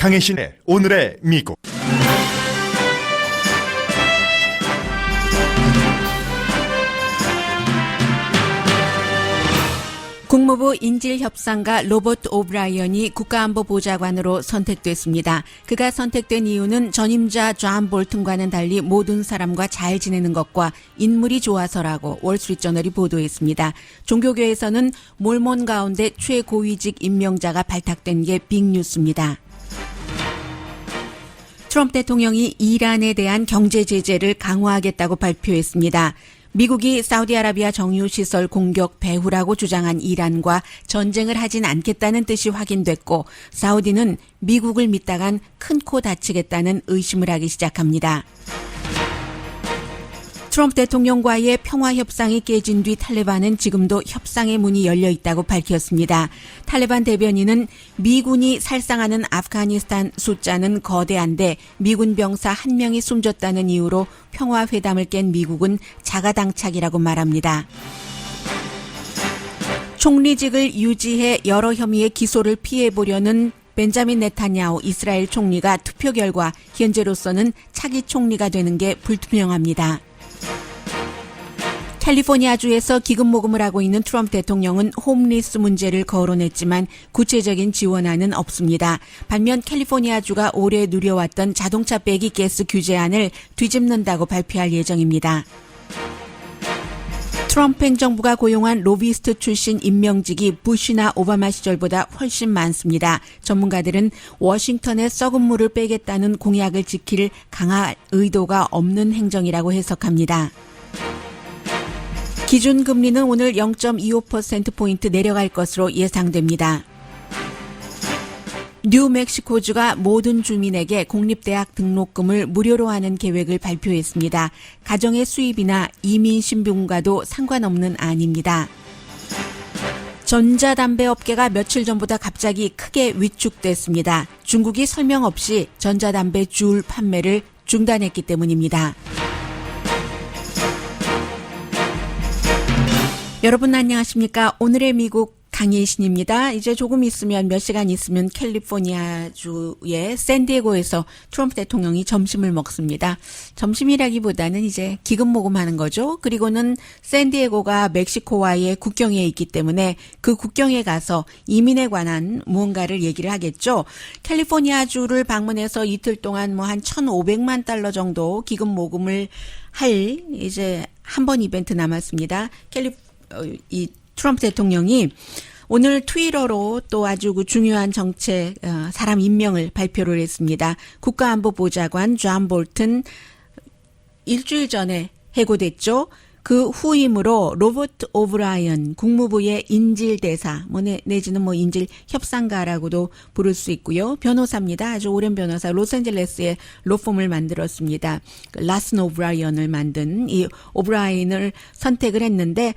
강혜신의 오늘의 미국. 국무부 인질협상가 로버트 오브라이언이 국가안보보좌관으로 선택됐습니다. 그가 선택된 이유는 전임자 존 볼튼과는 달리 모든 사람과 잘 지내는 것과 인물이 좋아서라고 월스트리트저널이 보도했습니다. 종교계에서는 몰몬 가운데 최고위직 임명자가 발탁된 게 빅뉴스입니다. 트럼프 대통령이 이란에 대한 경제 제재를 강화하겠다고 발표했습니다. 미국이 사우디아라비아 정유시설 공격 배후라고 주장한 이란과 전쟁을 하진 않겠다는 뜻이 확인됐고, 사우디는 미국을 믿다간 큰 코 다치겠다는 의심을 하기 시작합니다. 트럼프 대통령과의 평화협상이 깨진 뒤 탈레반은 지금도 협상의 문이 열려 있다고 밝혔습니다. 탈레반 대변인은 미군이 살상하는 아프가니스탄 숫자는 거대한데 미군 병사 1명이 숨졌다는 이유로 평화회담을 깬 미국은 자가당착이라고 말합니다. 총리직을 유지해 여러 혐의의 기소를 피해보려는 벤자민 네타냐후 이스라엘 총리가 투표 결과 현재로서는 차기 총리가 되는 게 불투명합니다. 캘리포니아주에서 기금 모금을 하고 있는 트럼프 대통령은 홈리스 문제를 거론했지만 구체적인 지원안은 없습니다. 반면 캘리포니아주가 오래 누려왔던 자동차 배기가스 규제안을 뒤집는다고 발표할 예정입니다. 트럼프 행정부가 고용한 로비스트 출신 임명직이 부시나 오바마 시절보다 훨씬 많습니다. 전문가들은 워싱턴에 썩은 물을 빼겠다는 공약을 지킬 강할 의도가 없는 행정이라고 해석합니다. 기준금리는 오늘 0.25%포인트 내려갈 것으로 예상됩니다. 뉴멕시코주가 모든 주민에게 공립대학 등록금을 무료로 하는 계획을 발표했습니다. 가정의 수입이나 이민 신분과도 상관없는 안입니다. 전자담배 업계가 며칠 전보다 갑자기 크게 위축됐습니다. 중국이 설명 없이 전자담배 줄 판매를 중단했기 때문입니다. 여러분 안녕하십니까? 오늘의 미국 강혜신입니다. 이제 조금 있으면 몇 시간 있으면 캘리포니아주의 샌디에고에서 트럼프 대통령이 점심을 먹습니다. 점심이라기보다는 이제 기금 모금하는 거죠. 그리고는 샌디에고가 멕시코와의 국경에 있기 때문에 그 국경에 가서 이민에 관한 무언가를 얘기를 하겠죠. 캘리포니아주를 방문해서 이틀 동안 뭐 한 1,500만 달러 정도 기금 모금을 할 이제 한 번 이벤트 남았습니다. 이 트럼프 대통령이 오늘 트위터로 또 아주 중요한 정책 사람 임명을 발표를 했습니다. 국가안보보좌관 존 볼튼 일주일 전에 해고됐죠. 그 후임으로 로버트 오브라이언 국무부의 인질대사 내지는 인질 협상가라고도 부를 수 있고요. 변호사입니다. 아주 오랜 변호사. 로스앤젤레스에 로펌을 만들었습니다. 라슨 오브라이언을 만든 이 오브라이언을 선택을 했는데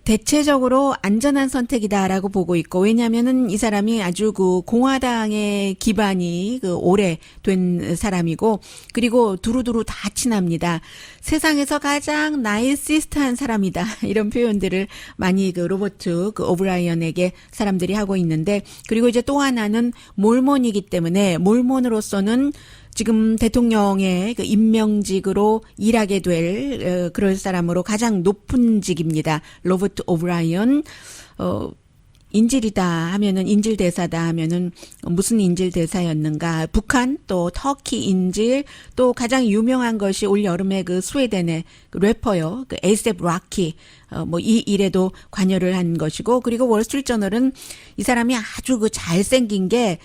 대체적으로 안전한 선택이다라고 보고 있고, 왜냐하면은 이 사람이 아주 공화당의 기반이 오래 된 사람이고, 그리고 두루두루 다 친합니다. 세상에서 가장 나이시스트한 사람이다, 이런 표현들을 많이 로버트 오브라이언에게 사람들이 하고 있는데, 그리고 이제 또 하나는 몰몬이기 때문에 몰몬으로서는 지금 대통령의 임명직으로 일하게 될 그럴 사람으로 가장 높은 직입니다. 로버트 오브라이언. 인질이다 하면은 인질대사다 하면은 무슨 인질대사였는가? 북한 또 터키 인질, 또 가장 유명한 것이 올 여름에 스웨덴의 래퍼요. 에이셉 락키. 이 일에도 관여를 한 것이고, 그리고 월스트리트저널은 이 사람이 아주 잘생긴 게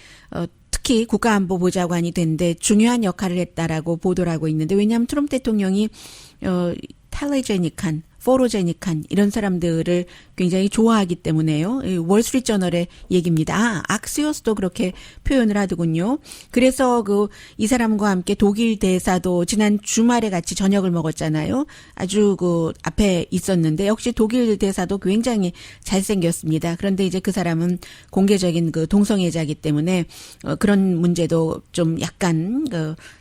특히 국가안보보좌관이 된데 중요한 역할을 했다라고 보도를 하고 있는데, 왜냐하면 트럼프 대통령이 텔레제닉한, 포로제닉한 이런 사람들을 굉장히 좋아하기 때문에요. 월스트리트저널의 얘기입니다. 악시오스도 그렇게 표현을 하더군요. 그래서 이 사람과 함께 독일 대사도 지난 주말에 같이 저녁을 먹었잖아요. 아주 앞에 있었는데 역시 독일 대사도 굉장히 잘생겼습니다. 그런데 이제 그 사람은 공개적인 동성애자이기 때문에 그런 문제도 좀 약간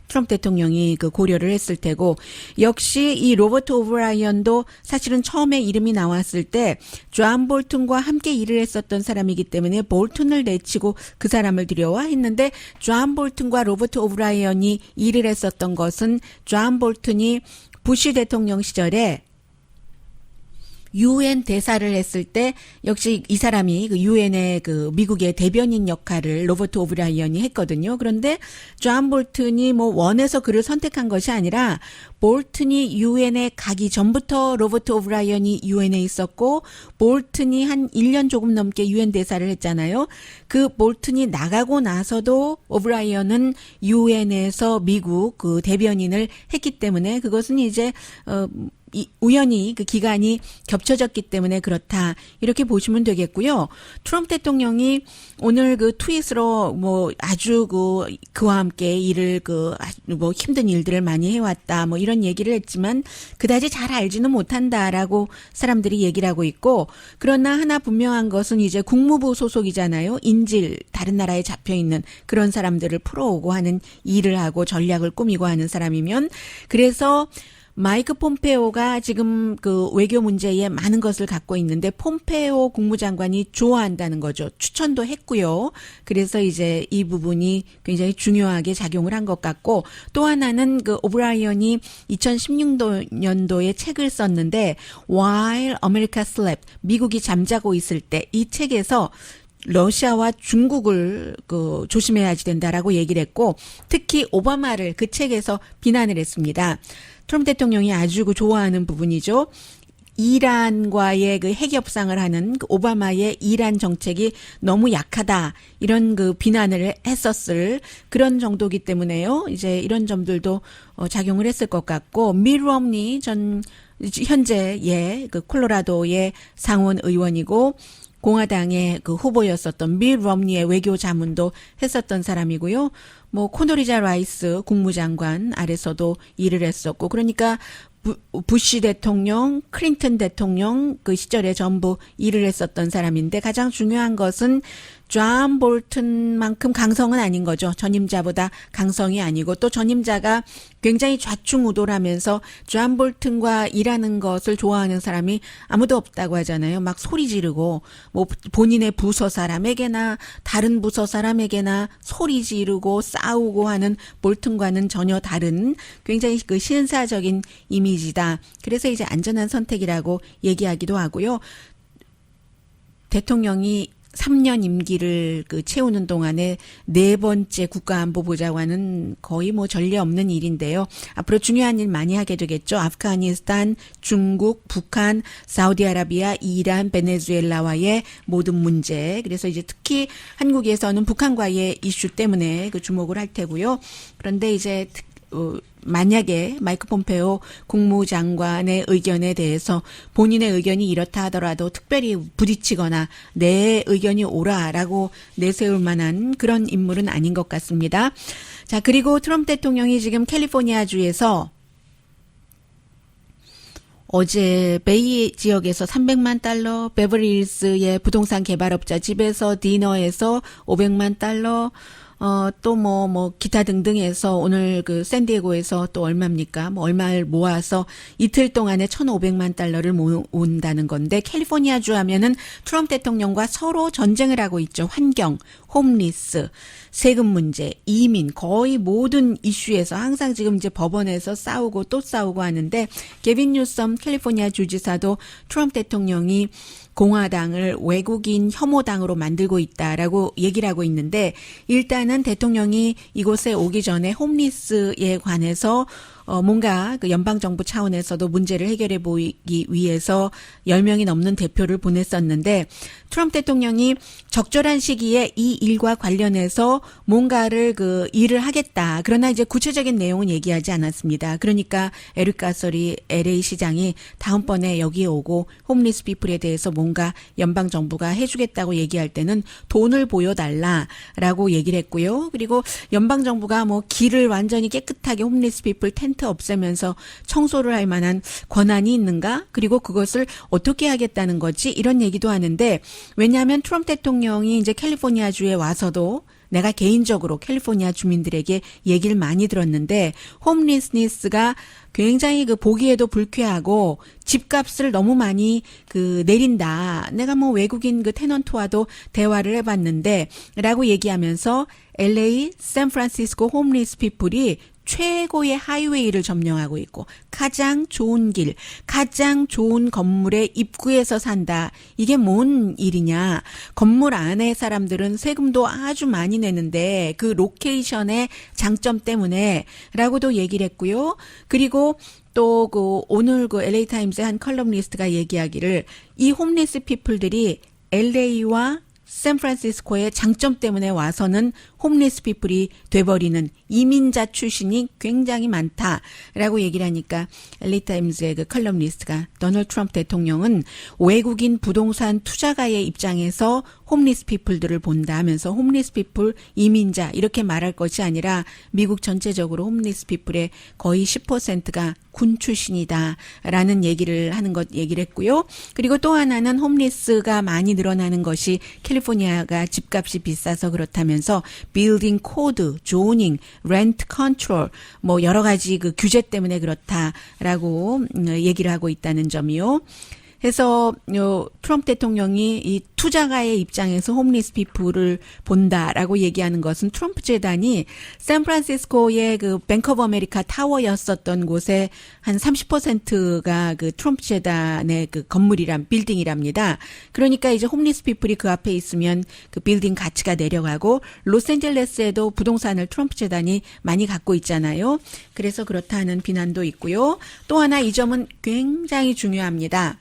트럼프 대통령이 고려를 했을 테고, 역시 이 로버트 오브라이언도 사실은 처음에 이름이 나왔을 때 존 볼튼과 함께 일을 했었던 사람이기 때문에 볼튼을 내치고 그 사람을 들여와 했는데 존 볼튼과 로버트 오브라이언이 일을 했었던 것은 존 볼튼이 부시 대통령 시절에 유엔 대사를 했을 때 역시 이 사람이 그 유엔의 그 미국의 대변인 역할을 로버트 오브라이언이 했거든요. 그런데 존 볼튼이 뭐 원해서 그를 선택한 것이 아니라 볼튼이 유엔에 가기 전부터 로버트 오브라이언이 유엔에 있었고 볼튼이 한 1년 조금 넘게 유엔 대사를 했잖아요. 그 볼튼이 나가고 나서도 오브라이언은 유엔에서 미국 그 대변인을 했기 때문에 그것은 이제 우연히 그 기간이 겹쳐졌기 때문에 그렇다. 이렇게 보시면 되겠고요. 트럼프 대통령이 오늘 그 트윗으로 뭐 아주 그와 함께 일을 뭐 힘든 일들을 많이 해왔다. 뭐 이런 얘기를 했지만 그다지 잘 알지는 못한다라고 사람들이 얘기를 하고 있고 그러나 하나 분명한 것은 이제 국무부 소속이잖아요. 인질 다른 나라에 잡혀 있는 그런 사람들을 풀어오고 하는 일을 하고 전략을 꾸미고 하는 사람이면 그래서 마이크 폼페오가 지금 그 외교 문제에 많은 것을 갖고 있는데 폼페오 국무장관이 좋아한다는 거죠. 추천도 했고요. 그래서 이제 이 부분이 굉장히 중요하게 작용을 한 것 같고 또 하나는 그 오브라이언이 2016년도에 책을 썼는데 While America Slept, 미국이 잠자고 있을 때 이 책에서 러시아와 중국을 조심해야지 된다라고 얘기를 했고 특히 오바마를 그 책에서 비난을 했습니다. 트럼프 대통령이 아주 좋아하는 부분이죠. 이란과의 그 핵 협상을 하는 그 오바마의 이란 정책이 너무 약하다. 이런 그 비난을 했었을 그런 정도기 때문에요. 이제 이런 점들도 작용을 했을 것 같고 미tt 롬니 전 현재의 그 콜로라도의 상원 의원이고 공화당의 그 후보였었던 미tt 롬니의 외교 자문도 했었던 사람이고요. 뭐 코놀리자 라이스 국무장관 아래서도 일을 했었고 그러니까 부시 대통령, 클린턴 대통령 그 시절에 전부 일을 했었던 사람인데 가장 중요한 것은 존 볼튼만큼 강성은 아닌 거죠. 전임자보다 강성이 아니고 또 전임자가 굉장히 좌충우돌하면서 존 볼튼과 일하는 것을 좋아하는 사람이 아무도 없다고 하잖아요. 막 소리 지르고 뭐 본인의 부서 사람에게나 다른 부서 사람에게나 소리 지르고 싸우고 하는 볼튼과는 전혀 다른 굉장히 그 신사적인 이미지다. 그래서 이제 안전한 선택이라고 얘기하기도 하고요. 대통령이 3년 임기를 채우는 동안에 4번째 국가안보보좌관은 거의 뭐 전례 없는 일인데요. 앞으로 중요한 일 많이 하게 되겠죠. 아프가니스탄, 중국, 북한, 사우디아라비아, 이란, 베네수엘라와의 모든 문제. 그래서 이제 특히 한국에서는 북한과의 이슈 때문에 주목을 할 테고요. 그런데 이제 만약에 마이크 폼페오 국무장관의 의견에 대해서 본인의 의견이 이렇다 하더라도 특별히 부딪히거나 내 의견이 옳아라고 내세울 만한 그런 인물은 아닌 것 같습니다. 자, 그리고 트럼프 대통령이 지금 캘리포니아주에서 어제 베이 지역에서 300만 달러, 베버리힐스의 부동산 개발업자 집에서 디너에서 500만 달러, 또 기타 등등해서 오늘 샌디에고에서 또 얼마입니까? 얼마를 모아서 이틀 동안에 1,500만 달러를 모은다는 건데, 캘리포니아주 하면은 트럼프 대통령과 서로 전쟁을 하고 있죠. 환경, 홈리스, 세금 문제, 이민, 거의 모든 이슈에서 항상 지금 이제 법원에서 싸우고 또 싸우고 하는데, 게빈 뉴섬 캘리포니아 주지사도 트럼프 대통령이 공화당을 외국인 혐오당으로 만들고 있다라고 얘기를 하고 있는데 일단은 대통령이 이곳에 오기 전에 홈리스에 관해서 뭔가 연방정부 차원에서도 문제를 해결해 보이기 위해서 10명이 넘는 대표를 보냈었는데 트럼프 대통령이 적절한 시기에 이 일과 관련해서 뭔가를 일을 하겠다. 그러나 이제 구체적인 내용은 얘기하지 않았습니다. 그러니까 에릭 가설이 LA 시장이 다음번에 여기에 오고 홈리스 피플에 대해서 뭔가 연방정부가 해주겠다고 얘기할 때는 돈을 보여달라라고 얘기를 했고요. 그리고 연방정부가 길을 완전히 깨끗하게 홈리스 피플 텐트 없애면서 청소를 할 만한 권한이 있는가? 그리고 그것을 어떻게 하겠다는 거지? 이런 얘기도 하는데 왜냐하면 트럼프 대통령이 이제 캘리포니아주에 와서도 내가 개인적으로 캘리포니아 주민들에게 얘기를 많이 들었는데 홈리스니스가 굉장히 그 보기에도 불쾌하고 집값을 너무 많이 그 내린다. 내가 뭐 외국인 그 테넌트와도 대화를 해봤는데 라고 얘기하면서 LA, 샌프란시스코 홈리스 피플이 최고의 하이웨이를 점령하고 있고 가장 좋은 길, 가장 좋은 건물의 입구에서 산다. 이게 뭔 일이냐. 건물 안에 사람들은 세금도 아주 많이 내는데 그 로케이션의 장점 때문에 라고도 얘기를 했고요. 그리고 또 그 오늘 그 LA 타임스의 한 컬럼니스트가 얘기하기를 이 홈리스 피플들이 LA와 샌프란시스코의 장점 때문에 와서는 홈리스 피플이 돼버리는 이민자 출신이 굉장히 많다라고 얘기를 하니까 LA 타임스의 그 컬럼니스트가 도널드 트럼프 대통령은 외국인 부동산 투자가의 입장에서 홈리스 피플들을 본다 하면서 홈리스 피플 이민자 이렇게 말할 것이 아니라 미국 전체적으로 홈리스 피플의 거의 10%가 군 출신이다라는 얘기를 했고요. 그리고 또 하나는 홈리스가 많이 늘어나는 것이 캘리포니아가 집값이 비싸서 그렇다면서 빌딩 코드, 조닝, 렌트 컨트롤 뭐 여러 가지 그 규제 때문에 그렇다라고 얘기를 하고 있다는 점이요. 해서 트럼프 대통령이 이 투자가의 입장에서 홈리스 피플을 본다라고 얘기하는 것은 트럼프 재단이 샌프란시스코의 그 뱅크 오브 아메리카 타워였었던 곳에 한 30%가 그 트럼프 재단의 그 빌딩이랍니다. 그러니까 이제 홈리스 피플이 그 앞에 있으면 그 빌딩 가치가 내려가고 로스앤젤레스에도 부동산을 트럼프 재단이 많이 갖고 있잖아요. 그래서 그렇다는 비난도 있고요. 또 하나 이 점은 굉장히 중요합니다.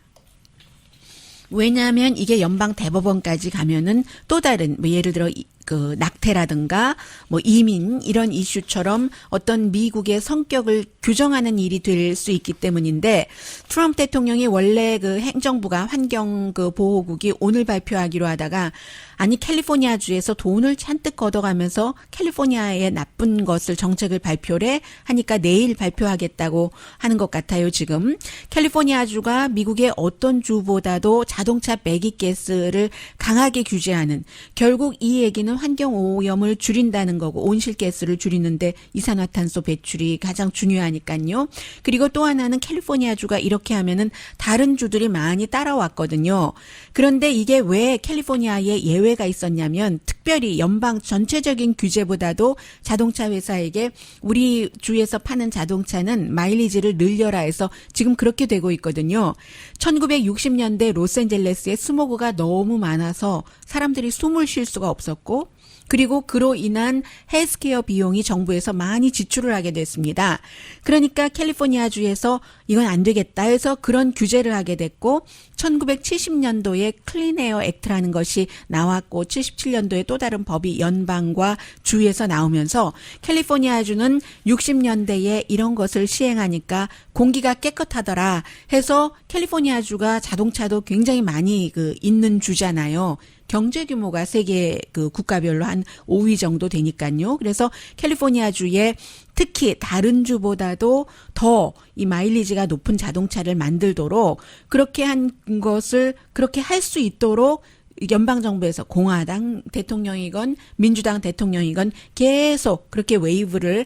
왜냐하면 이게 연방 대법원까지 가면은 또 다른 뭐 예를 들어 그 낙태라든가 뭐 이민 이런 이슈처럼 어떤 미국의 성격을 규정하는 일이 될 수 있기 때문인데 트럼프 대통령이 원래 그 행정부가 환경 그 보호국이 오늘 발표하기로 하다가 아니 캘리포니아주에서 돈을 잔뜩 걷어가면서 캘리포니아의 나쁜 것을 정책을 발표를 하니까 내일 발표하겠다고 하는 것 같아요. 지금 캘리포니아주가 미국의 어떤 주보다도 자동차 배기가스를 강하게 규제하는 결국 이 얘기는 환경 오염을 줄인다는 거고 온실가스를 줄이는데 이산화탄소 배출이 가장 중요하니까요. 그리고 또 하나는 캘리포니아주가 이렇게 하면은 다른 주들이 많이 따라왔거든요. 그런데 이게 왜 캘리포니아에 예외가 있었냐면 특별히 연방 전체적인 규제보다도 자동차 회사에게 우리 주에서 파는 자동차는 마일리지를 늘려라 해서 지금 그렇게 되고 있거든요. 1960년대 로스앤젤레스에 스모그가 너무 많아서 사람들이 숨을 쉴 수가 없었고 그리고 그로 인한 헬스케어 비용이 정부에서 많이 지출을 하게 됐습니다. 그러니까 캘리포니아주에서 이건 안 되겠다 해서 그런 규제를 하게 됐고 1970년도에 클린에어 액트라는 것이 나왔고 77년도에 또 다른 법이 연방과 주에서 나오면서 캘리포니아주는 60년대에 이런 것을 시행하니까 공기가 깨끗하더라 해서 캘리포니아주가 자동차도 굉장히 많이 그 있는 주잖아요. 경제 규모가 세계 그 국가별로 한 5위 정도 되니까요. 그래서 캘리포니아주에 특히 다른 주보다도 더 이 마일리지가 높은 자동차를 만들도록 그렇게 한 것을 그렇게 할 수 있도록 연방정부에서 공화당 대통령이건 민주당 대통령이건 계속 그렇게 웨이버를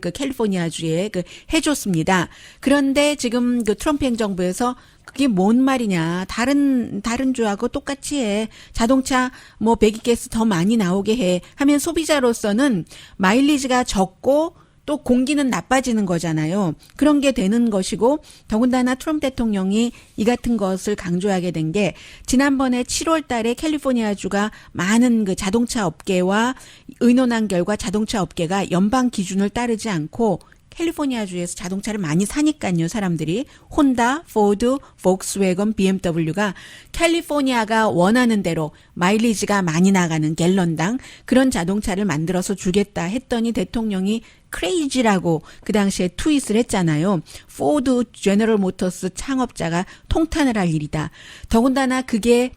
그 캘리포니아주에 그 해줬습니다. 그런데 지금 그 트럼프 행정부에서 그게 뭔 말이냐. 다른 주하고 똑같이 해. 자동차 뭐 배기가스 더 많이 나오게 해. 하면 소비자로서는 마일리지가 적고 또 공기는 나빠지는 거잖아요. 그런 게 되는 것이고 더군다나 트럼프 대통령이 이 같은 것을 강조하게 된 게 지난번에 7월 달에 캘리포니아주가 많은 그 자동차 업계와 의논한 결과 자동차 업계가 연방 기준을 따르지 않고 캘리포니아주에서 자동차를 많이 사니까요. 사람들이 혼다, 포드, 폭스웨건, BMW가 캘리포니아가 원하는 대로 마일리지가 많이 나가는 갤런당 그런 자동차를 만들어서 주겠다 했더니 대통령이 크레이지라고 그 당시에 트윗을 했잖아요. 포드 제너럴 모터스 창업자가 통탄을 할 일이다. 더군다나 그게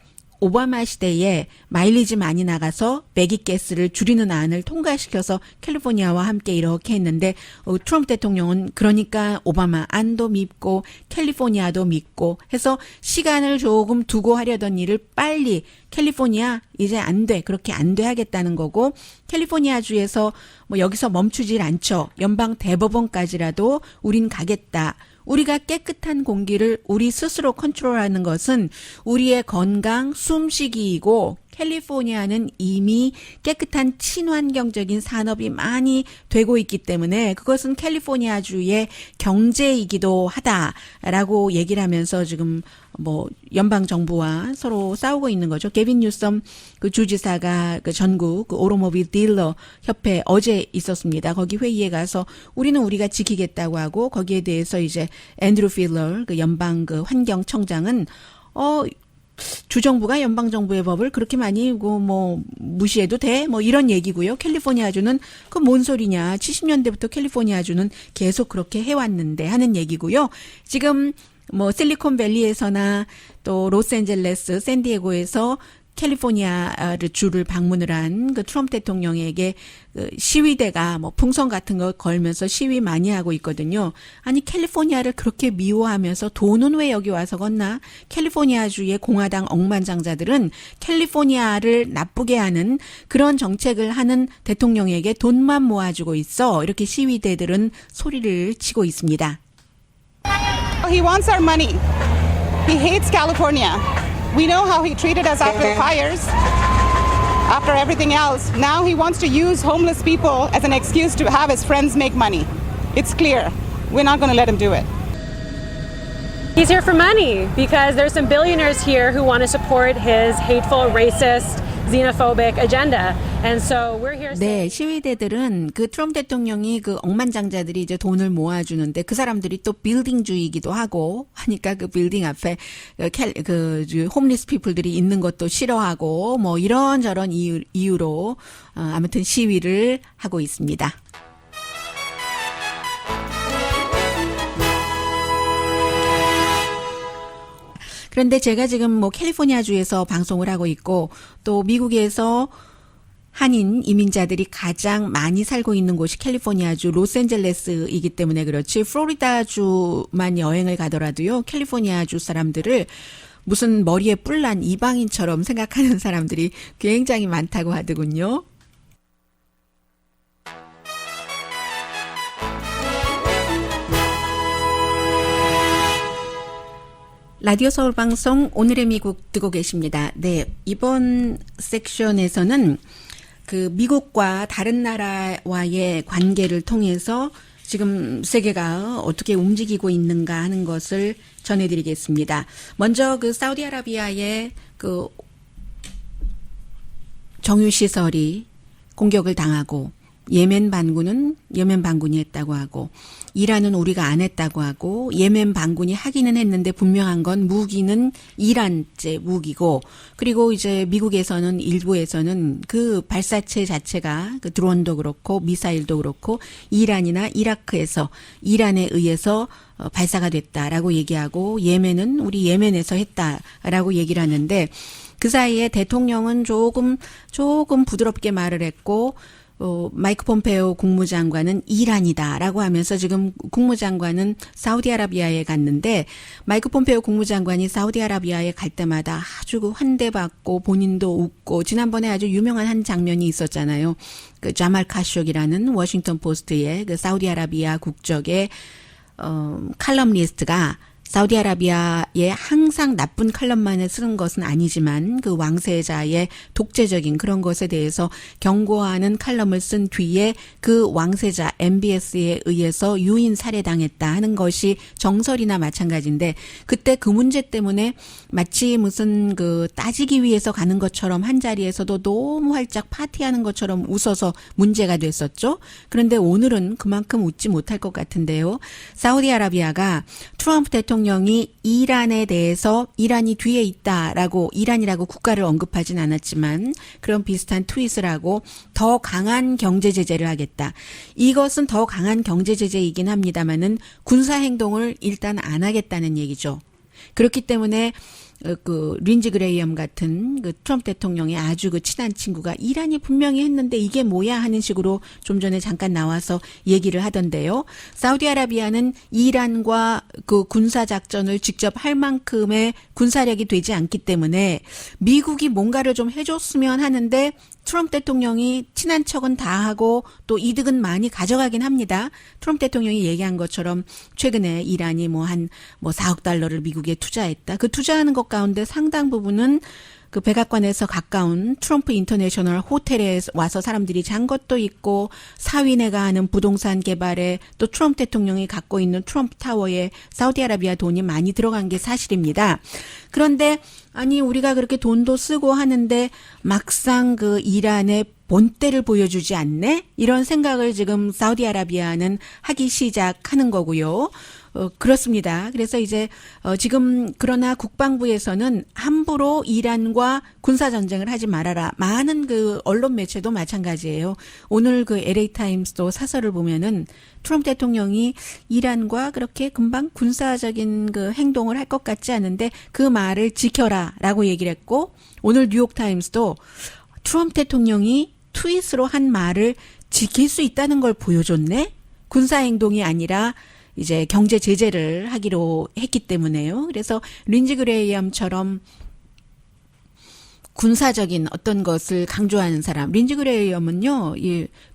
오바마 시대에 마일리지 많이 나가서 배기가스를 줄이는 안을 통과시켜서 캘리포니아와 함께 이렇게 했는데 트럼프 대통령은 그러니까 오바마 안도 믿고 캘리포니아도 믿고 해서 시간을 조금 두고 하려던 일을 빨리 캘리포니아 이제 안 돼. 그렇게 안 돼 하겠다는 거고 캘리포니아주에서 뭐 여기서 멈추질 않죠. 연방 대법원까지라도 우린 가겠다. 우리가 깨끗한 공기를 우리 스스로 컨트롤하는 것은 우리의 건강, 숨쉬기이고 캘리포니아는 이미 깨끗한 친환경적인 산업이 많이 되고 있기 때문에 그것은 캘리포니아주의 경제이기도 하다라고 얘기를 하면서 지금 뭐 연방 정부와 서로 싸우고 있는 거죠. 게빈 뉴섬 그 주지사가 그 전국 그 오토모빌 딜러 협회 어제 있었습니다. 거기 회의에 가서 우리는 우리가 지키겠다고 하고 거기에 대해서 이제 앤드루 필러 그 연방 그 환경청장은 주정부가 연방정부의 법을 그렇게 많이 뭐 무시해도 돼? 뭐 이런 얘기고요. 캘리포니아주는 그 뭔 소리냐. 70년대부터 캘리포니아주는 계속 그렇게 해왔는데 하는 얘기고요. 지금 뭐 실리콘밸리에서나 또 로스앤젤레스, 샌디에고에서 캘리포니아를 주를 방문을 한 그 트럼프 대통령에게 그 시위대가 뭐 풍선 같은 거 걸면서 시위 많이 하고 있거든요. 아니 캘리포니아를 그렇게 미워하면서 돈은 왜 여기 와서 걷나? 캘리포니아주의 공화당 억만장자들은 캘리포니아를 나쁘게 하는 그런 정책을 하는 대통령에게 돈만 모아주고 있어. 이렇게 시위대들은 소리를 치고 있습니다. He wants our money. He hates California. We know how he treated us after the fires, after everything else. Now he wants to use homeless people as an excuse to have his friends make money. It's clear. We're not going to let him do it. He's here for money because there's some billionaires here who want to support his hateful, racist, xenophobic agenda. And so we're here. 네, 시위대들은 그 트럼프 대통령이 그 억만장자들이 이제 돈을 모아주는데 그 사람들이 또 빌딩주의이기도 하고 하니까 그 빌딩 앞에 그 홈리스 피플들이 있는 것도 싫어하고 뭐 이런저런 이유로 아무튼 시위를 하고 있습니다. 그런데 제가 지금 뭐 캘리포니아주에서 방송을 하고 있고 또 미국에서 한인 이민자들이 가장 많이 살고 있는 곳이 캘리포니아주 로스앤젤레스이기 때문에 그렇지 플로리다주만 여행을 가더라도요. 캘리포니아주 사람들을 무슨 머리에 뿔난 이방인처럼 생각하는 사람들이 굉장히 많다고 하더군요. 라디오 서울 방송 오늘의 미국 듣고 계십니다. 네, 이번 섹션에서는 그 미국과 다른 나라와의 관계를 통해서 지금 세계가 어떻게 움직이고 있는가 하는 것을 전해드리겠습니다. 먼저 그 사우디아라비아의 그 정유시설이 공격을 당하고 예멘 반군이 했다고 하고 이란은 우리가 안 했다고 하고 예멘 반군이 하기는 했는데 분명한 건 무기는 이란제 무기고 그리고 이제 미국에서는 일부에서는 그 발사체 자체가 그 드론도 그렇고 미사일도 그렇고 이란이나 이라크에서 이란에 의해서 발사가 됐다라고 얘기하고 예멘은 우리 예멘에서 했다라고 얘기를 하는데 그 사이에 대통령은 조금 부드럽게 말을 했고 마이크 폼페오 국무장관은 이란이다라고 하면서 지금 국무장관은 사우디아라비아에 갔는데 마이크 폼페오 국무장관이 사우디아라비아에 갈 때마다 아주 환대받고 본인도 웃고 지난번에 아주 유명한 한 장면이 있었잖아요. 그 자말 카쇼기라는 워싱턴 포스트의 그 사우디아라비아 국적의 칼럼니스트가 사우디아라비아의 항상 나쁜 칼럼만을 쓰는 것은 아니지만 그 왕세자의 독재적인 그런 것에 대해서 경고하는 칼럼을 쓴 뒤에 그 왕세자 MBS에 의해서 유인 살해당했다 하는 것이 정설이나 마찬가지인데 그때 그 문제 때문에 마치 무슨 그 따지기 위해서 가는 것처럼 한 자리에서도 너무 활짝 파티하는 것처럼 웃어서 문제가 됐었죠. 그런데 오늘은 그만큼 웃지 못할 것 같은데요. 사우디아라비아가 트럼프 대통령이 이란에 대해서 이란이 뒤에 있다라고 이란이라고 국가를 언급하진 않았지만 그런 비슷한 트윗을 하고 더 강한 경제 제재를 하겠다. 이것은 더 강한 경제 제재이긴 합니다만은 군사 행동을 일단 안 하겠다는 얘기죠. 그렇기 때문에 그 린지 그레이엄 같은 그 트럼프 대통령의 아주 그 친한 친구가 이란이 분명히 했는데 이게 뭐야 하는 식으로 좀 전에 잠깐 나와서 얘기를 하던데요. 사우디아라비아는 이란과 그 군사 작전을 직접 할 만큼의 군사력이 되지 않기 때문에 미국이 뭔가를 좀 해줬으면 하는데 트럼프 대통령이 친한 척은 다 하고 또 이득은 많이 가져가긴 합니다. 트럼프 대통령이 얘기한 것처럼 최근에 이란이 뭐 4억 달러를 미국에 투자했다. 그 투자하는 것 가운데 상당 부분은 그 백악관에서 가까운 트럼프 인터내셔널 호텔에 와서 사람들이 잔 것도 있고 사위네가 하는 부동산 개발에 또 트럼프 대통령이 갖고 있는 트럼프 타워에 사우디아라비아 돈이 많이 들어간 게 사실입니다. 그런데 아니 우리가 그렇게 돈도 쓰고 하는데 막상 그 이란의 본때를 보여주지 않네? 이런 생각을 지금 사우디아라비아는 하기 시작하는 거고요. 그렇습니다. 그래서 이제 지금 그러나 국방부에서는 함부로 이란과 군사 전쟁을 하지 말아라. 많은 그 언론 매체도 마찬가지예요. 오늘 그 LA 타임스도 사설을 보면은 트럼프 대통령이 이란과 그렇게 금방 군사적인 그 행동을 할 것 같지 않은데 그 말을 지켜라라고 얘기를 했고 오늘 뉴욕 타임스도 트럼프 대통령이 트윗으로 한 말을 지킬 수 있다는 걸 보여줬네. 군사 행동이 아니라 이제 경제 제재를 하기로 했기 때문에요. 그래서 린지 그레이엄처럼 군사적인 어떤 것을 강조하는 사람, 린지 그레이엄은요,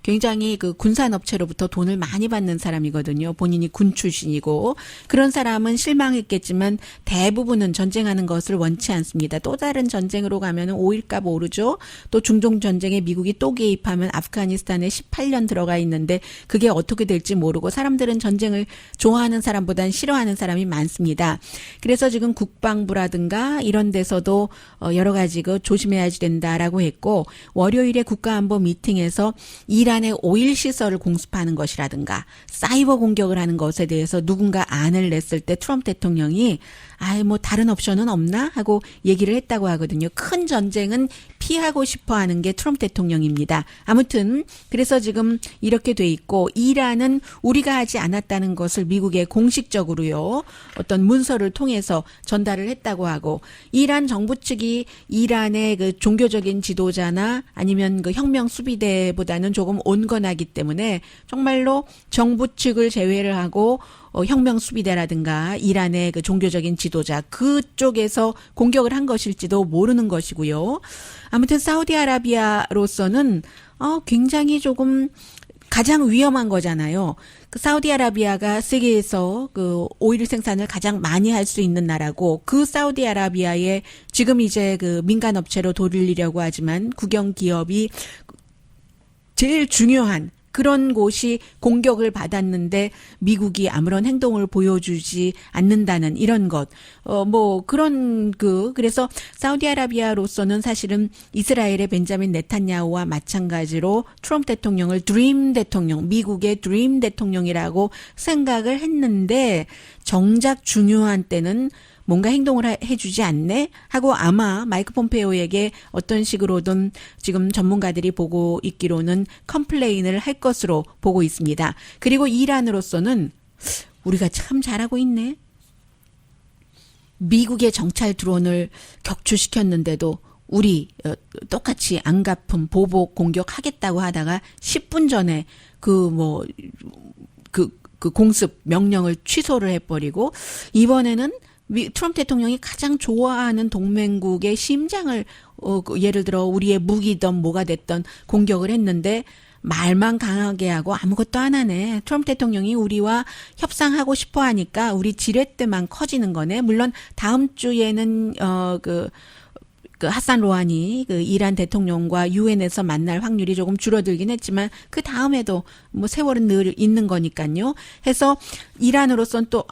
굉장히 그 군산업체로부터 돈을 많이 받는 사람이거든요. 본인이 군 출신이고 그런 사람은 실망했겠지만 대부분은 전쟁하는 것을 원치 않습니다. 또 다른 전쟁으로 가면은 오일값 오르죠. 또 중동 전쟁에 미국이 또 개입하면 아프가니스탄에 18년 들어가 있는데 그게 어떻게 될지 모르고 사람들은 전쟁을 좋아하는 사람보단 싫어하는 사람이 많습니다. 그래서 지금 국방부라든가 이런 데서도 여러 가지 그 조심해야 된다라고 했고 월요일에 국가안보 미팅에서 이란의 오일 시설을 공습하는 것이라든가 사이버 공격을 하는 것에 대해서 누군가 안을 냈을 때 트럼프 대통령이 뭐 다른 옵션은 없나 하고 얘기를 했다고 하거든요. 큰 전쟁은 피하고 싶어 하는 게 트럼프 대통령입니다. 아무튼 그래서 지금 이렇게 돼 있고 이란은 우리가 하지 않았다는 것을 미국에 공식적으로요. 어떤 문서를 통해서 전달을 했다고 하고 이란 정부 측이 이란의 그 종교적인 지도자나 아니면 그 혁명 수비대보다는 조금 온건하기 때문에 정말로 정부 측을 제외를 하고 혁명 수비대라든가 이란의 그 종교적인 지도자 그쪽에서 공격을 한 것일지도 모르는 것이고요. 아무튼 사우디아라비아로서는 굉장히 조금 가장 위험한 거잖아요. 그 사우디아라비아가 세계에서 그 오일 생산을 가장 많이 할 수 있는 나라고 그 사우디아라비아에 지금 이제 그 민간 업체로 돌리려고 하지만 국영 기업이 제일 중요한 그런 곳이 공격을 받았는데 미국이 아무런 행동을 보여주지 않는다는 이런 것. 그래서 사우디아라비아로서는 사실은 이스라엘의 벤자민 네탄야후와 마찬가지로 트럼프 대통령을 드림 대통령, 미국의 드림 대통령이라고 생각을 했는데 정작 중요한 때는 뭔가 행동을 해주지 않네? 하고 아마 마이크 폼페오에게 어떤 식으로든 지금 전문가들이 보고 있기로는 컴플레인을 할 것으로 보고 있습니다. 그리고 이란으로서는 우리가 참 잘하고 있네. 미국의 정찰 드론을 격추시켰는데도 우리 똑같이 안가품 보복 공격하겠다고 하다가 10분 전에 그 공습 명령을 취소를 해버리고 이번에는 트럼프 대통령이 가장 좋아하는 동맹국의 심장을 예를 들어 우리의 무기든 뭐가 됐던 공격을 했는데 말만 강하게 하고 아무것도 안 하네. 트럼프 대통령이 우리와 협상하고 싶어 하니까 우리 지렛대만 커지는 거네. 물론 다음 주에는 그 하산 로하니 그 이란 대통령과 유엔에서 만날 확률이 조금 줄어들긴 했지만 그 다음에도 세월은 늘 있는 거니까요. 해서 이란으로선 또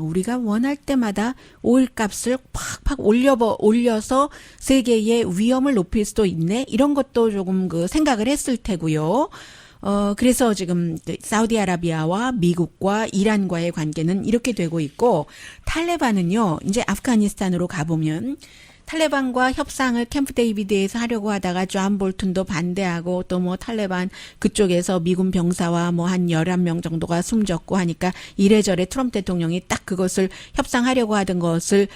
우리가 원할 때마다 오일 값을 팍팍 올려서 세계의 위험을 높일 수도 있네. 이런 것도 조금 그 생각을 했을 테고요. 그래서 지금 사우디아라비아와 미국과 이란과의 관계는 이렇게 되고 있고 탈레반은요. 이제 아프가니스탄으로 가보면 탈레반과 협상을 캠프 데이비드에서 하려고 하다가 존 볼튼도 반대하고 또 뭐 탈레반 그쪽에서 미군 병사와 뭐 한 11명 정도가 숨졌고 하니까 이래저래 트럼프 대통령이 딱 그것을 협상하려고 하던 것을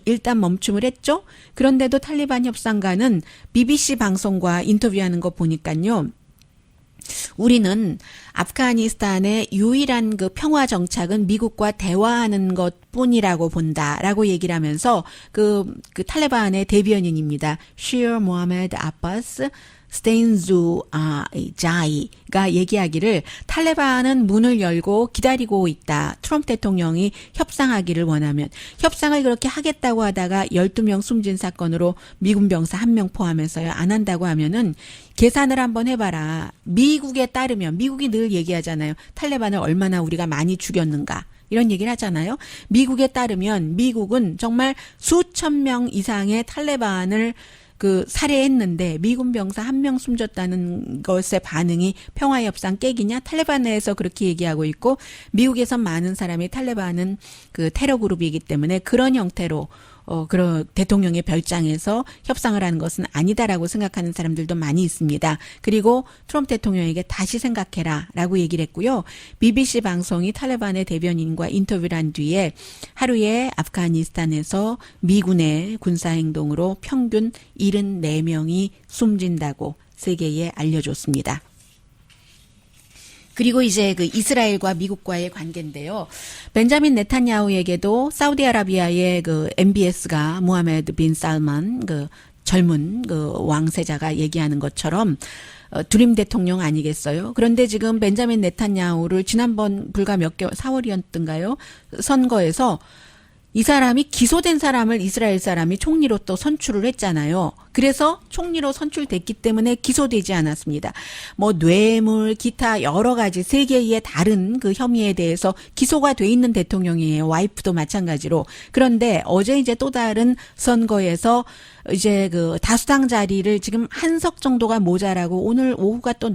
일단 멈춤을 했죠. 그런데도 탈레반 협상가는 BBC 방송과 인터뷰하는 거 보니까요. 우리는 아프가니스탄의 유일한 그 평화 정착은 미국과 대화하는 것뿐이라고 본다라고 얘기를 하면서 그 탈레반의 대변인입니다. 시어 모하메드 아바스 스테인주 자이가 얘기하기를 탈레반은 문을 열고 기다리고 있다. 트럼프 대통령이 협상하기를 원하면 협상을 그렇게 하겠다고 하다가 12명 숨진 사건으로 미군 병사 1명 포함해서요. 안 한다고 하면은 계산을 한번 해봐라. 미국에 따르면 미국이 늘 얘기하잖아요. 탈레반을 얼마나 우리가 많이 죽였는가. 이런 얘기를 하잖아요. 미국에 따르면 미국은 정말 수천 명 이상의 탈레반을 살해했는데 미군 병사 1명 숨졌다는 것의 반응이 평화협상 깨기냐? 탈레반 내에서 그렇게 얘기하고 있고 미국에선 많은 사람이 탈레반은 그 테러 그룹이기 때문에 그런 형태로 그런 대통령의 별장에서 협상을 하는 것은 아니다라고 생각하는 사람들도 많이 있습니다. 그리고 트럼프 대통령에게 다시 생각해라 라고 얘기를 했고요. BBC 방송이 탈레반의 대변인과 인터뷰를 한 뒤에 하루에 아프가니스탄에서 미군의 군사행동으로 평균 74명이 숨진다고 세계에 알려줬습니다. 그리고 이제 그 이스라엘과 미국과의 관계인데요. 벤자민 네탄야후에게도 사우디아라비아의 그 MBS가 무하메드 빈 살만 그 젊은 그 왕세자가 얘기하는 것처럼 드림 대통령 아니겠어요? 그런데 지금 벤자민 네탄야후를 지난번 불과 4월이었던가요? 선거에서 이 사람이 기소된 사람을 이스라엘 사람이 총리로 또 선출을 했잖아요. 그래서 총리로 선출됐기 때문에 기소되지 않았습니다. 뭐 뇌물, 기타 여러 가지 세 개의 다른 그 혐의에 대해서 기소가 돼 있는 대통령이에요. 와이프도 마찬가지로. 그런데 어제 이제 또 다른 선거에서 이제 그 다수당 자리를 지금 한석 정도가 모자라고 오늘 오후가 또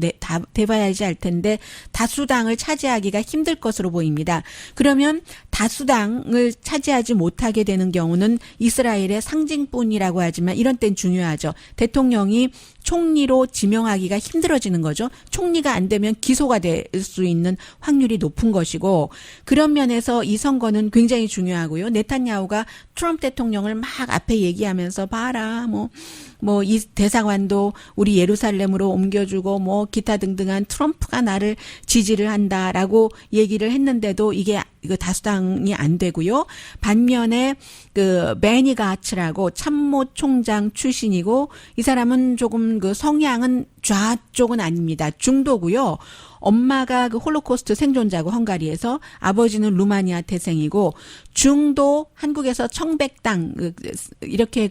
돼봐야지 할 텐데 다수당을 차지하기가 힘들 것으로 보입니다. 그러면 다수당을 차지하지 못하게 되는 경우는 이스라엘의 상징뿐이라고 하지만 이런 땐 중요하죠. 대통령이 총리로 지명하기가 힘들어지는 거죠. 총리가 안 되면 기소가 될 수 있는 확률이 높은 것이고 그런 면에서 이 선거는 굉장히 중요하고요. 네탄야후가 트럼프 대통령을 막 앞에 얘기하면서 봐라 뭐 이 대사관도 우리 예루살렘으로 옮겨주고 뭐 기타 등등한 트럼프가 나를 지지를 한다라고 얘기를 했는데도 이거 다수당이 안 되고요. 반면에 그 베니 가츠라고 참모총장 출신이고 이 사람은 조금 그 성향은 좌쪽은 아닙니다. 중도고요. 엄마가 그 홀로코스트 생존자고 헝가리에서 아버지는 루마니아 태생이고 중도 한국에서 청백당 이렇게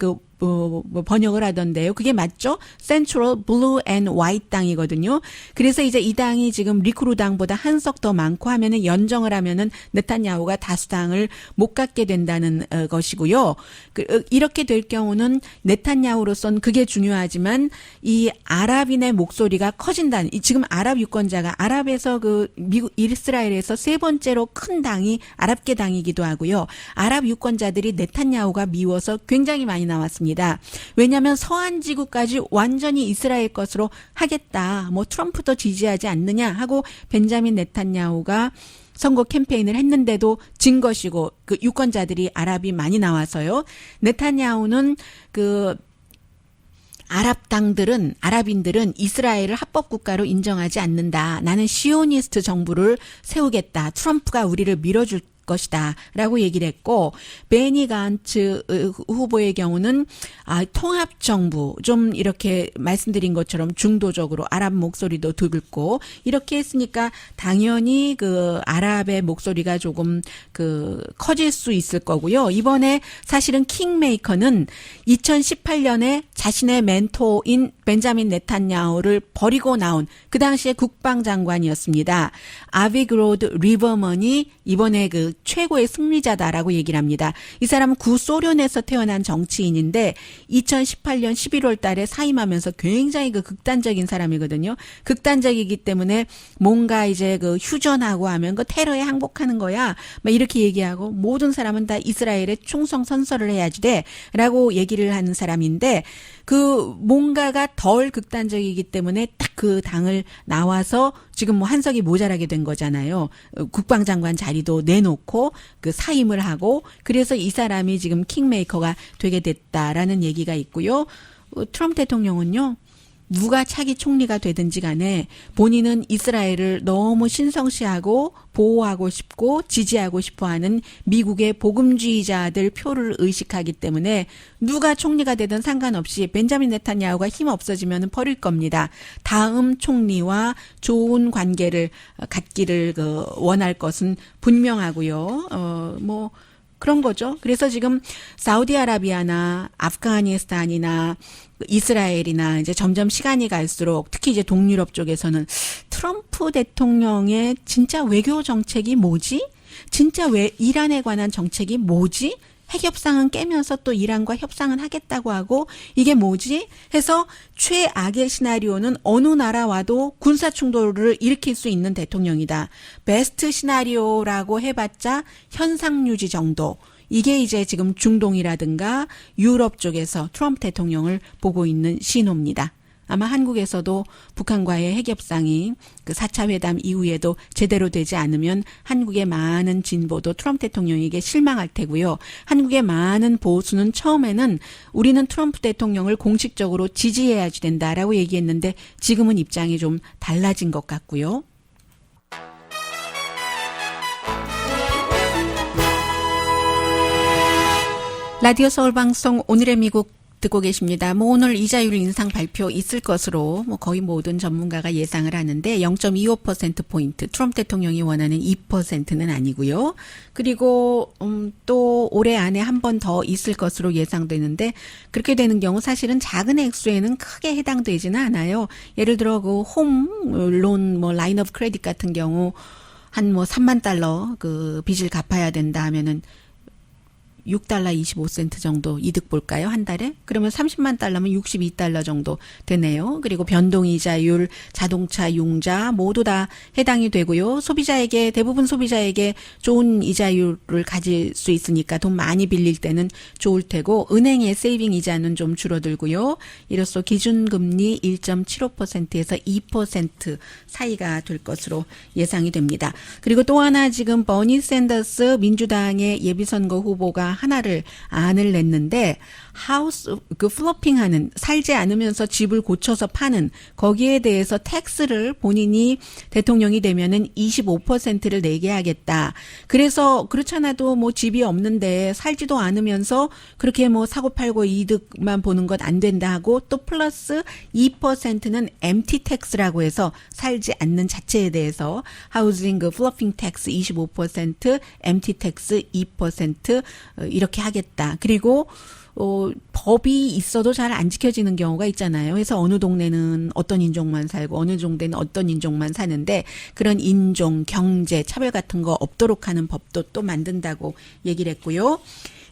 번역을 하던데요. 그게 맞죠? Central Blue and White 당이거든요. 그래서 이제 이 당이 지금 리쿠르 당보다 한석 더 많고 하면은 연정을 하면은 네탄야후가 다수당을 못 갖게 된다는 것이고요. 이렇게 될 경우는 네탄야후로선 그게 중요하지만 이 아랍인의 목소리가 커진다는 지금 아랍 유권자가 아랍에서 미국 이스라엘에서 세 번째로 큰 당이 아랍계 당이기도 하고요. 아랍 유권자들이 네탄야후가 미워서 굉장히 많이 나왔습니다. 왜냐하면 서한 지구까지 완전히 이스라엘 것으로 하겠다. 뭐 트럼프도 지지하지 않느냐 하고 벤자민 네탄야후가 선거 캠페인을 했는데도 진 것이고 그 유권자들이 아랍이 많이 나와서요. 네탄야후는 아랍인들은 이스라엘을 합법국가로 인정하지 않는다. 나는 시오니스트 정부를 세우겠다. 트럼프가 우리를 밀어줄 것이다 라고 얘기를 했고 베니 간츠 후보의 경우는 통합정부 좀 이렇게 말씀드린 것처럼 중도적으로 아랍 목소리도 듣고 이렇게 했으니까 당연히 그 아랍의 목소리가 조금 커질 수 있을 거고요. 이번에 사실은 킹메이커는 2018년에 자신의 멘토인 벤자민 네탄야후를 버리고 나온 그 당시에 국방장관이었습니다. 아비그로드 리버먼이 이번에 최고의 승리자다라고 얘기를 합니다. 이 사람은 구소련에서 태어난 정치인인데 2018년 11월 달에 사임하면서 굉장히 그 극단적인 사람이거든요. 극단적이기 때문에 뭔가 이제 그 휴전하고 하면 그 테러에 항복하는 거야. 막 이렇게 얘기하고 모든 사람은 다 이스라엘에 충성 선서를 해야지 돼라고 얘기를 하는 사람인데 그 뭔가가 덜 극단적이기 때문에 딱 그 당을 나와서 지금 뭐 한석이 모자라게 된 거잖아요. 국방장관 자리도 내놓고 그 사임을 하고 그래서 이 사람이 지금 킹메이커가 되게 됐다라는 얘기가 있고요. 트럼프 대통령은요. 누가 차기 총리가 되든지 간에 본인은 이스라엘을 너무 신성시하고 보호하고 싶고 지지하고 싶어하는 미국의 복음주의자들 표를 의식하기 때문에 누가 총리가 되든 상관없이 벤자민 네탄야후가 힘 없어지면 버릴 겁니다. 다음 총리와 좋은 관계를 갖기를 원할 것은 분명하고요. 뭐 그런 거죠. 그래서 지금 사우디아라비아나 아프가니스탄이나 이스라엘이나 이제 점점 시간이 갈수록 특히 이제 동유럽 쪽에서는 트럼프 대통령의 진짜 외교 정책이 뭐지? 진짜 왜 이란에 관한 정책이 뭐지? 핵협상은 깨면서 또 이란과 협상은 하겠다고 하고 이게 뭐지? 해서 최악의 시나리오는 어느 나라와도 군사충돌을 일으킬 수 있는 대통령이다. 베스트 시나리오라고 해봤자 현상유지 정도. 이게 이제 지금 중동이라든가 유럽 쪽에서 트럼프 대통령을 보고 있는 신호입니다. 아마 한국에서도 북한과의 핵협상이 그 4차 회담 이후에도 제대로 되지 않으면 한국의 많은 진보도 트럼프 대통령에게 실망할 테고요. 한국의 많은 보수는 처음에는 우리는 트럼프 대통령을 공식적으로 지지해야지 된다라고 얘기했는데 지금은 입장이 좀 달라진 것 같고요. 라디오 서울 방송 오늘의 미국 듣고 계십니다. 뭐 오늘 이자율 인상 발표 있을 것으로 뭐 거의 모든 전문가가 예상을 하는데 0.25%포인트 트럼프 대통령이 원하는 2%는 아니고요. 그리고 또 올해 안에 한 번 더 있을 것으로 예상되는데 그렇게 되는 경우 사실은 작은 액수에는 크게 해당되지는 않아요. 예를 들어 그 홈론 뭐 라인 오브 크레딧 같은 경우 한 뭐 3만 달러 그 빚을 갚아야 된다 하면은 $6 25센트 정도 이득 볼까요? 한 달에? 그러면 30만 달러면 $62 정도 되네요. 그리고 변동이자율, 자동차 융자 모두 다 해당이 되고요. 소비자에게 대부분 소비자에게 좋은 이자율을 가질 수 있으니까 돈 많이 빌릴 때는 좋을 테고 은행의 세이빙 이자는 좀 줄어들고요. 이로써 기준금리 1.75%에서 2% 사이가 될 것으로 예상이 됩니다. 그리고 또 하나 지금 버니 샌더스 민주당의 예비선거 후보가 하나를 안을 냈는데 하우스 그 플로핑하는 살지 않으면서 집을 고쳐서 파는 거기에 대해서 텍스를 본인이 대통령이 되면은 25%를 내게 하겠다. 그래서 그렇잖아도 뭐 집이 없는데 살지도 않으면서 그렇게 뭐 사고 팔고 이득만 보는 것 안 된다 하고 또 플러스 2%는 MT 텍스라고 해서 살지 않는 자체에 대해서 하우징 그 플로핑 텍스 25%, MT 텍스 2% 이렇게 하겠다. 그리고 법이 있어도 잘 안 지켜지는 경우가 있잖아요. 그래서 어느 동네는 어떤 인종만 살고 어느 동네는 어떤 인종만 사는데 그런 인종, 경제, 차별 같은 거 없도록 하는 법도 또 만든다고 얘기를 했고요.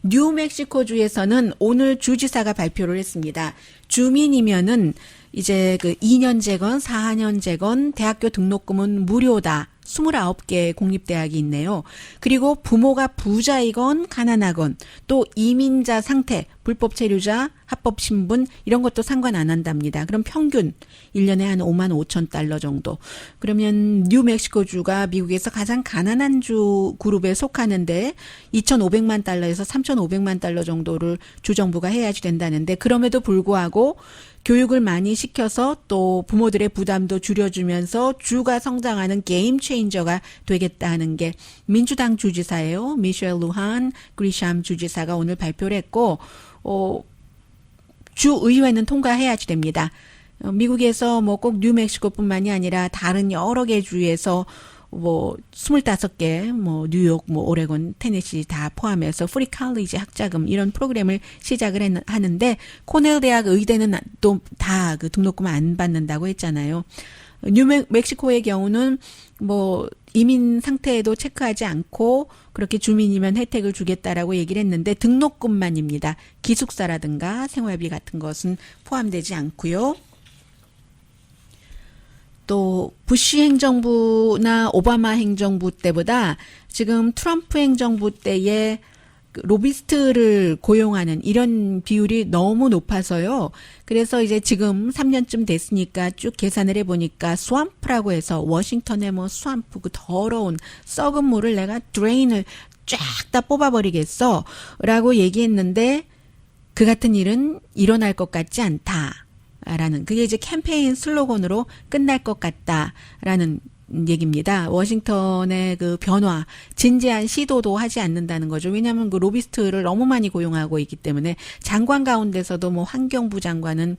뉴멕시코주에서는 오늘 주지사가 발표를 했습니다. 주민이면은 이제 그 2년제건 4년제건 대학교 등록금은 무료다. 29개 공립대학이 있네요. 그리고 부모가 부자이건 가난하건 또 이민자 상태, 불법 체류자, 합법 신분 이런 것도 상관 안 한답니다. 그럼 평균 1년에 한 5만 5천 달러 정도. 그러면 뉴멕시코주가 미국에서 가장 가난한 주 그룹에 속하는데 2,500만 달러에서 3,500만 달러 정도를 주정부가 해야지 된다는데 그럼에도 불구하고 교육을 많이 시켜서 또 부모들의 부담도 줄여주면서 주가 성장하는 게임 체인저가 되겠다 하는 게 민주당 주지사예요. 미셸 루한 그리샴 주지사가 오늘 발표를 했고 주의회는 통과해야지 됩니다. 미국에서 뭐 꼭 뉴멕시코뿐만이 아니라 다른 여러 개 주에서 뭐 25개 뭐 뉴욕 뭐 오레곤 테네시 다 포함해서 프리 칼리지 학자금 이런 프로그램을 시작을 하는데 코넬 대학 의대는 또 다 그 등록금 안 받는다고 했잖아요. 뉴멕시코의 경우는 뭐 이민 상태에도 체크하지 않고 그렇게 주민이면 혜택을 주겠다라고 얘기를 했는데 등록금만입니다. 기숙사라든가 생활비 같은 것은 포함되지 않고요. 또 부시 행정부나 오바마 행정부 때보다 지금 트럼프 행정부 때에 로비스트를 고용하는 이런 비율이 너무 높아서요. 그래서 이제 지금 3년쯤 됐으니까 쭉 계산을 해보니까 스왑프라고 해서 워싱턴의 뭐 스왑프 그 더러운 썩은 물을 내가 드레인을 쫙 다 뽑아버리겠어 라고 얘기했는데 그 같은 일은 일어날 것 같지 않다라는 그게 이제 캠페인 슬로건으로 끝날 것 같다라는 얘기입니다. 워싱턴의 그 변화, 진지한 시도도 하지 않는다는 거죠. 왜냐하면 그 로비스트를 너무 많이 고용하고 있기 때문에 장관 가운데서도 뭐 환경부 장관은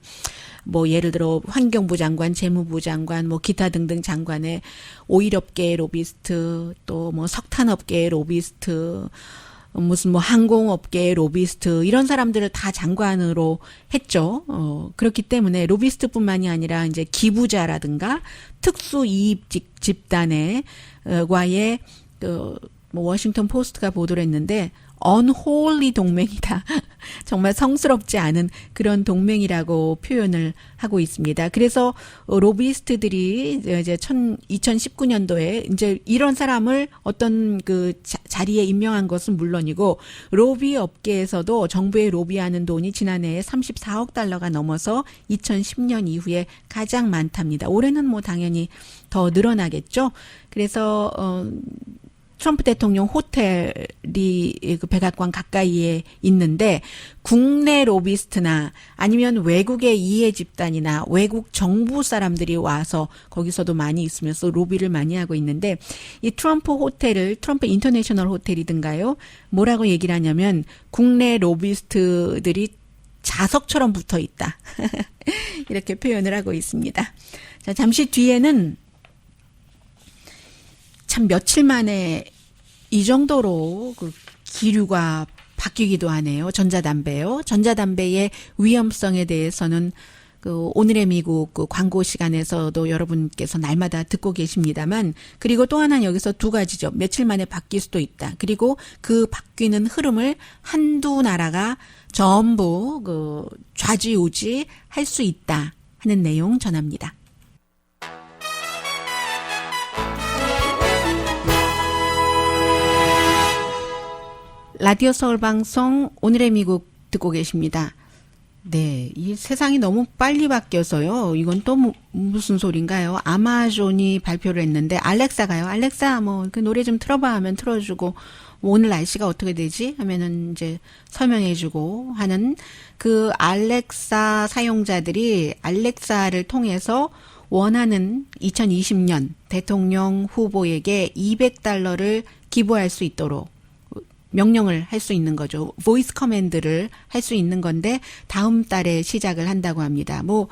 뭐 예를 들어 환경부 장관, 재무부 장관, 뭐 기타 등등 장관의 오일업계의 로비스트, 또 뭐 석탄업계의 로비스트, 무슨 뭐 항공업계의 로비스트 이런 사람들을 다 장관으로 했죠. 그렇기 때문에 로비스트뿐만이 아니라 이제 기부자라든가 특수 이익 집단의 과의 뭐 워싱턴 포스트가 보도를 했는데 unholy 동맹이다. 정말 성스럽지 않은 그런 동맹이라고 표현을 하고 있습니다. 그래서 로비스트들이 이제 2019년도에 이제 이런 사람을 어떤 그 자리에 임명한 것은 물론이고 로비 업계에서도 정부에 로비하는 돈이 지난해에 34억 달러가 넘어서 2010년 이후에 가장 많답니다. 올해는 뭐 당연히 더 늘어나겠죠. 그래서 트럼프 대통령 호텔이 그 백악관 가까이에 있는데 국내 로비스트나 아니면 외국의 이해 집단이나 외국 정부 사람들이 와서 거기서도 많이 있으면서 로비를 많이 하고 있는데 이 트럼프 호텔을 트럼프 인터내셔널 호텔이든가요. 뭐라고 얘기를 하냐면 국내 로비스트들이 자석처럼 붙어 있다. 이렇게 표현을 하고 있습니다. 자, 잠시 뒤에는 참 며칠 만에 이 정도로 그 기류가 바뀌기도 하네요. 전자담배요. 전자담배의 위험성에 대해서는 그 오늘의 미국 그 광고 시간에서도 여러분께서 날마다 듣고 계십니다만 그리고 또 하나는 여기서 두 가지죠. 며칠 만에 바뀔 수도 있다. 그리고 그 바뀌는 흐름을 한두 나라가 전부 그 좌지우지 할 수 있다 하는 내용 전합니다. 라디오 서울 방송 오늘의 미국 듣고 계십니다. 네, 이 세상이 너무 빨리 바뀌어서요. 이건 또 무슨 소린가요? 아마존이 발표를 했는데 알렉사가요. 알렉사 뭐 그 노래 좀 틀어봐 하면 틀어주고 뭐 오늘 날씨가 어떻게 되지? 하면은 이제 설명해주고 하는 그 알렉사 사용자들이 알렉사를 통해서 원하는 2020년 대통령 후보에게 $200를 기부할 수 있도록 명령을 할 수 있는 거죠. 보이스 커맨드를 할 수 있는 건데 다음 달에 시작을 한다고 합니다. 뭐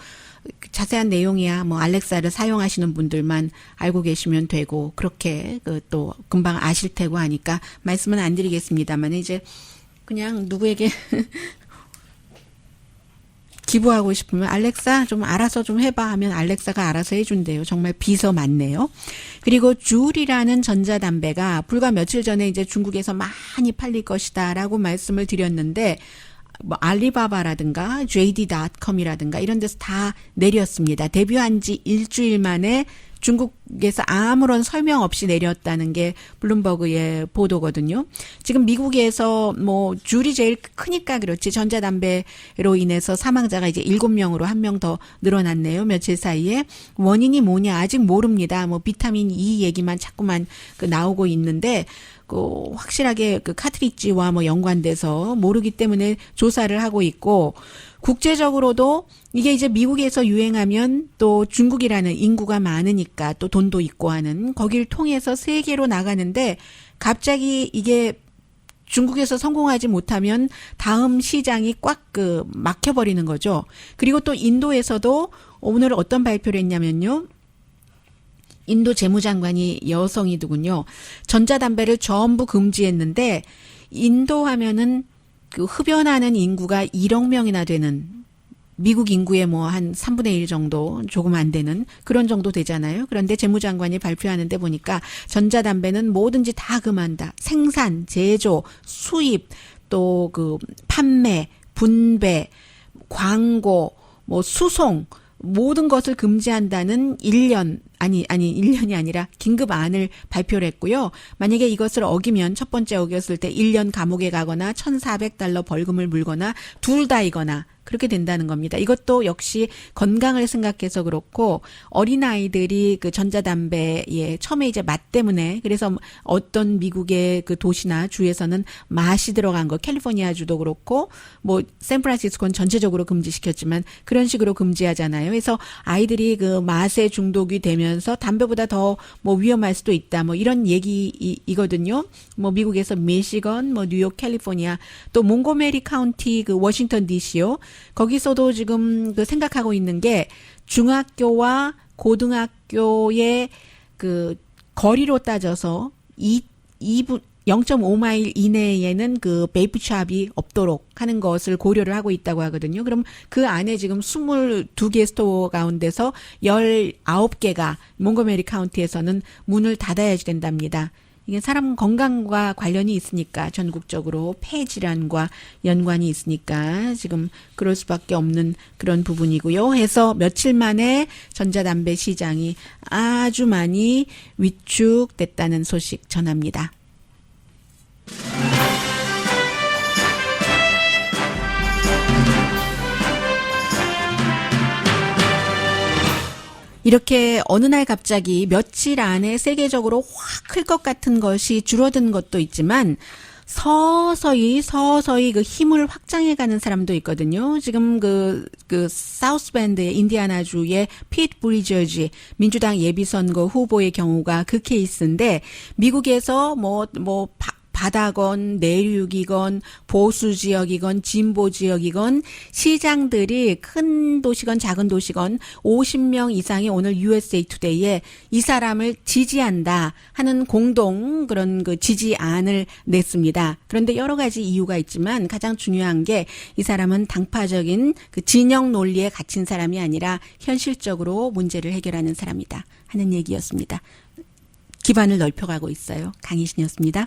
자세한 내용이야 뭐 알렉사를 사용하시는 분들만 알고 계시면 되고 그렇게 그 또 금방 아실 테고 하니까 말씀은 안 드리겠습니다만 이제 그냥 누구에게 기부하고 싶으면 알렉사 좀 알아서 좀 해봐 하면 알렉사가 알아서 해준대요. 정말 비서 맞네요. 그리고 줄이라는 전자담배가 불과 며칠 전에 이제 중국에서 많이 팔릴 것이다라고 말씀을 드렸는데 뭐 알리바바라든가 JD.com이라든가 이런 데서 다 내렸습니다. 데뷔한 지 일주일 만에 중국에서 아무런 설명 없이 내렸다는 게 블룸버그의 보도거든요. 지금 미국에서 뭐 줄이 제일 크니까 그렇지 전자담배로 인해서 사망자가 이제 7명으로 1명 더 늘어났네요. 며칠 사이에. 원인이 뭐냐 아직 모릅니다. 뭐 비타민 E 얘기만 자꾸만 그 나오고 있는데 그 확실하게 그 카트리지와 뭐 연관돼서 모르기 때문에 조사를 하고 있고 국제적으로도 이게 이제 미국에서 유행하면 또 중국이라는 인구가 많으니까 또 돈도 있고 하는 거길 통해서 세계로 나가는데 갑자기 이게 중국에서 성공하지 못하면 다음 시장이 꽉 그 막혀버리는 거죠. 그리고 또 인도에서도 오늘 어떤 발표를 했냐면요. 인도 재무장관이 여성이더군요. 전자담배를 전부 금지했는데 인도 하면은 그 흡연하는 인구가 1억 명이나 되는 미국 인구의 뭐 한 3분의 1 정도 조금 안 되는 그런 정도 되잖아요. 그런데 재무장관이 발표하는데 보니까 전자담배는 뭐든지 다 금한다. 생산, 제조, 수입, 또 그 판매, 분배, 광고, 뭐 수송 모든 것을 금지한다는 1년이 아니라 긴급안을 발표를 했고요. 만약에 이것을 어기면 첫 번째 어겼을 때 1년 감옥에 가거나 $1,400 벌금을 물거나 둘 다이거나 그렇게 된다는 겁니다. 이것도 역시 건강을 생각해서 그렇고 어린아이들이 그 전자담배에 처음에 이제 맛 때문에 그래서 어떤 미국의 그 도시나 주에서는 맛이 들어간 거 캘리포니아주도 그렇고 뭐 샌프란시스코는 전체적으로 금지시켰지만 그런 식으로 금지하잖아요. 그래서 아이들이 그 맛에 중독이 되면서 담배보다 더 뭐 위험할 수도 있다. 뭐 이런 얘기이거든요. 뭐 미국에서 미시건, 뭐 뉴욕, 캘리포니아 또 몽고메리 카운티 그 워싱턴 DC요. 거기서도 지금 그 생각하고 있는 게 중학교와 고등학교의 그 거리로 따져서 0.5마일 이내에는 그 베이프샵이 없도록 하는 것을 고려를 하고 있다고 하거든요. 그럼 그 안에 지금 22개 스토어 가운데서 19개가 몽고메리 카운티에서는 문을 닫아야지 된답니다. 이게 사람 건강과 관련이 있으니까 전국적으로 폐질환과 연관이 있으니까 지금 그럴 수밖에 없는 그런 부분이고요. 해서 며칠 만에 전자담배 시장이 아주 많이 위축됐다는 소식 전합니다. 이렇게 어느 날 갑자기 며칠 안에 세계적으로 확 클 것 같은 것이 줄어든 것도 있지만 서서히 그 힘을 확장해가는 사람도 있거든요. 지금 그 사우스밴드의 인디아나주의 피트 브리저지 민주당 예비선거 후보의 경우가 그 케이스인데 미국에서 바다건 내륙이건 보수 지역이건 진보 지역이건 시장들이 큰 도시건 작은 도시건 50명 이상이 오늘 USA 투데이에 이 사람을 지지한다 하는 공동 그런 그 지지안을 냈습니다. 그런데 여러 가지 이유가 있지만 가장 중요한 게 이 사람은 당파적인 그 진영 논리에 갇힌 사람이 아니라 현실적으로 문제를 해결하는 사람이다 하는 얘기였습니다. 기반을 넓혀가고 있어요. 강희신이었습니다.